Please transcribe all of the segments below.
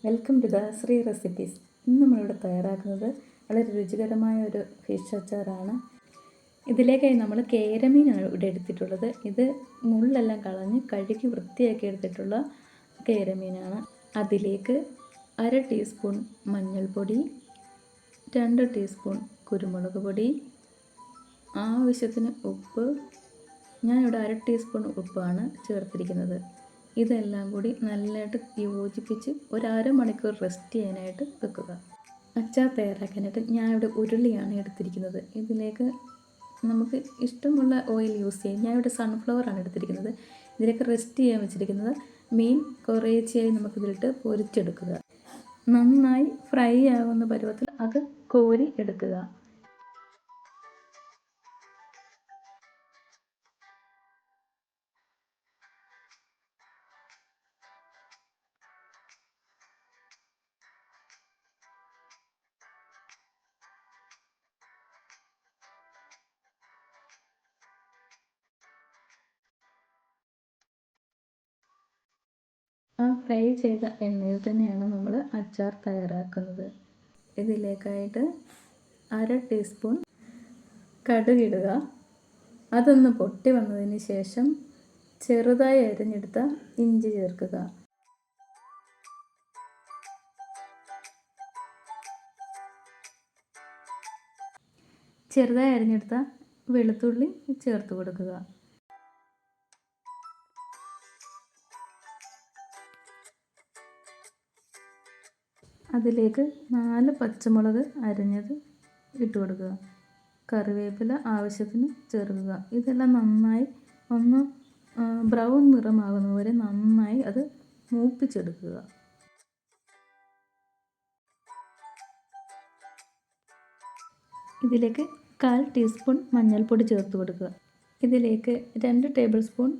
Welcome to the Shri recipes. ഇന്ന് നമ്മളിവിടെ തയ്യാറാക്കുന്നത് വളരെ രുചികരമായ ഒരു ഫിഷ് അച്ചാറാണ്. ഇതിലേക്കായി നമ്മൾ കേരമീനാണ് ഇവിടെ എടുത്തിട്ടുള്ളത്. ഇത് മുള്ളെല്ലാം കളഞ്ഞ് കഴുകി വൃത്തിയാക്കി എടുത്തിട്ടുള്ള കേരമീനാണ്. അതിലേക്ക് 1/2 ടീസ്പൂൺ മഞ്ഞൾപ്പൊടി, 2 ടീസ്പൂൺ കുരുമുളക് പൊടി, ആവശ്യത്തിന് ഉപ്പ്. ഞാനിവിടെ 1/2 ടീസ്പൂൺ ഉപ്പാണ് ചേർത്തിരിക്കുന്നത്. ഇതെല്ലാം കൂടി നല്ലതായിട്ട് യോജിപ്പിച്ച് ഒരു അരമണിക്കൂർ റെസ്റ്റ് ചെയ്യാനായിട്ട് വെക്കുക. അച്ചാർ തയ്യാറാക്കാനായിട്ട് ഞാനിവിടെ ഉരുളിയാണ് എടുത്തിരിക്കുന്നത്. ഇതിലേക്ക് നമുക്ക് ഇഷ്ടമുള്ള ഓയിൽ യൂസ് ചെയ്യും. ഞാനിവിടെ സൺഫ്ലവറാണ് എടുത്തിരിക്കുന്നത്. ഇതിലേക്ക് റെസ്റ്റ് ചെയ്യാൻ വെച്ചിരിക്കുന്നത് മീൻ കുറേശ്ശെയായി നമുക്കിതിലിട്ട് പൊരിച്ചെടുക്കുക. നന്നായി ഫ്രൈ ആകുന്ന പരുവത്തിൽ അത് കോരി എടുക്കുക. ആ ഫ്രൈ ചെയ്ത എണ്ണയിൽ തന്നെയാണ് നമ്മൾ അച്ചാർ തയ്യാറാക്കുന്നത്. ഇതിലേക്കായിട്ട് 1/2 ടീസ്പൂൺ കടുകിടുക. അതൊന്ന് പൊട്ടി വന്നതിന് ശേഷം ചെറുതായി അരിഞ്ഞെടുത്ത ഇഞ്ചി ചേർക്കുക. ചെറുതായി അരിഞ്ഞെടുത്ത വെളുത്തുള്ളി ചേർത്ത് കൊടുക്കുക. അതിലേക്ക് 4 പച്ചമുളക് അരിഞ്ഞത് ഇട്ട് കൊടുക്കുക. കറിവേപ്പില ആവശ്യത്തിന് ചേർക്കുക. ഇതെല്ലാം നന്നായി ഒന്ന് ബ്രൗൺ നിറമാകുന്നതുവരെ നന്നായി അത് മൂപ്പിച്ചെടുക്കുക. ഇതിലേക്ക് 1/4 ടീസ്പൂൺ മഞ്ഞൾപ്പൊടി ചേർത്ത് കൊടുക്കുക. ഇതിലേക്ക് 2 ടേബിൾ സ്പൂൺ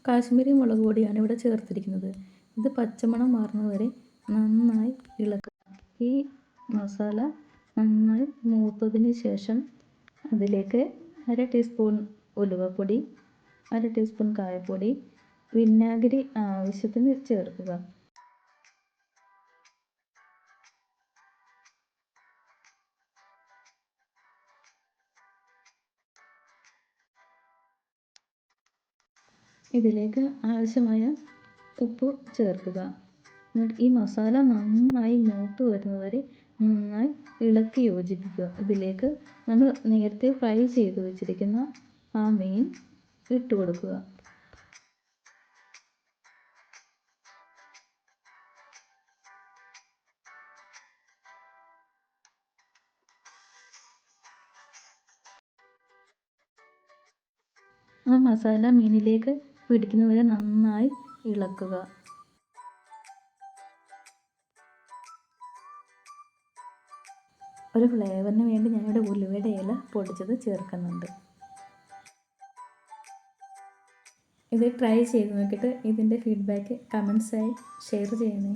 കാശ്മീരി മുളക് പൊടിയാണ് ഇവിടെ ചേർത്തിരിക്കുന്നത്. ഇത് പച്ചമണം മാറുന്നതുവരെ നന്നായി ഇളക്കുക. ഈ മസാല നന്നായി മൂത്തതിന് ശേഷം അതിലേക്ക് 1/2 ടീസ്പൂൺ ഉലുവപ്പൊടി, 1/2 ടീസ്പൂൺ കായപ്പൊടി, വിനാഗിരി ആവശ്യത്തിന് ചേർക്കുക. ഇതിലേക്ക് ആവശ്യമായ ഉപ്പ് ചേർക്കുക. എന്നിട്ട് ഈ മസാല നന്നായി മൂത്ത് വരുന്നതുവരെ നന്നായി ഇളക്കി യോജിപ്പിക്കുക. ഇതിലേക്ക് നമ്മൾ നേരത്തെ ഫ്രൈ ചെയ്ത് വെച്ചിരിക്കുന്ന ആ മീൻ ഇട്ട് കൊടുക്കുക. ആ മസാല മീനിലേക്ക് പിടിക്കുന്നതുവരെ നന്നായി ഇളക്കുക. ഒരു ഫ്ലേവറിന് വേണ്ടി ഞാനിവിടെ ഉലുവയുടെ ഇല പൊടിച്ചത് ചേർക്കുന്നുണ്ട്. ഇത് ട്രൈ ചെയ്ത് നോക്കിയിട്ട് ഇതിൻ്റെ ഫീഡ്ബാക്ക് കമൻസായി ഷെയർ ചെയ്യണേ.